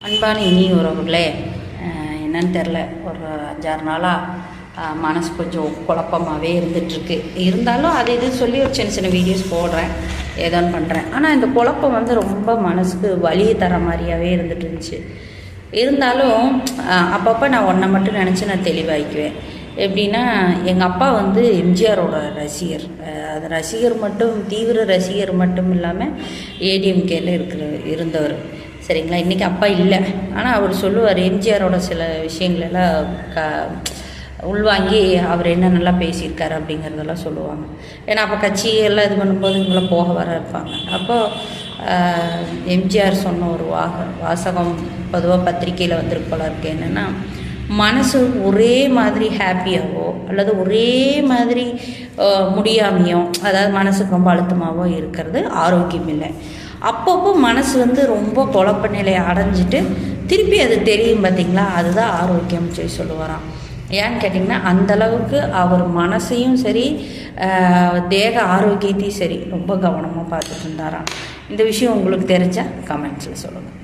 அன்பான இனி உறவுகளே, என்னன்னு தெரில, ஒரு 5-6 நாளாக மனசு கொஞ்சம் குழப்பமாகவே இருந்துகிட்ருக்கு. இருந்தாலும் அது இது சொல்லி ஒரு சின்ன சின்ன வீடியோஸ் போடுறேன், ஏதோன்னு பண்ணுறேன். ஆனால் இந்த குழப்பம் ரொம்ப மனசுக்கு வலியை தர மாதிரியாகவே இருந்துட்டு இருந்துச்சு. இருந்தாலும் அப்பப்போ நான் ஒன்றை மட்டும் நினச்சி நான் தெளிவாகிக்குவேன். எப்படின்னா, எங்கள் அப்பா எம்ஜிஆரோட ரசிகர். அது ரசிகர் மட்டும், தீவிர ரசிகர் மட்டும் இல்லாமல் ஏடிஎம்கேல இருந்தவர். சரிங்களா? இன்றைக்கி அப்பா இல்லை. ஆனால் அவர் சொல்லுவார், எம்ஜிஆரோட சில விஷயங்களெல்லாம் உள்வாங்கி அவர் என்ன நல்லா பேசியிருக்காரு அப்படிங்கிறதெல்லாம் சொல்லுவாங்க. ஏன்னா அப்போ கட்சியெல்லாம் இது பண்ணும்போது இவங்களாம் போக வர இருப்பாங்க. அப்போது எம்ஜிஆர் சொன்ன ஒரு வாசகம் பொதுவாக பத்திரிக்கையில் வந்திருக்கு போல இருக்குது. என்னென்னா, மனசு ஒரே மாதிரி ஹாப்பியாகவோ அல்லது ஒரே மாதிரி முடியாமையோ, அதாவது மனசுக்கு ரொம்ப அழுத்தமாகவோ இருக்கிறது ஆரோக்கியம் இல்லை. அப்பப்போ மனசு ரொம்ப குழப்ப நிலையை அடைஞ்சிட்டு திருப்பி அது தெரியும் பார்த்திங்களா, அதுதான் ஆரோக்கியம்னு சொல்லி சொல்லுவாராம். ஏன்னு கேட்டிங்கன்னா, அந்தளவுக்கு அவர் மனசையும் சரி தேக ஆரோக்கியத்தையும் சரி ரொம்ப கவனமாக பார்த்துட்டு இருந்தாராம். இந்த விஷயம் உங்களுக்கு தெரிஞ்சால் கமெண்ட்ஸில் சொல்லுங்கள்.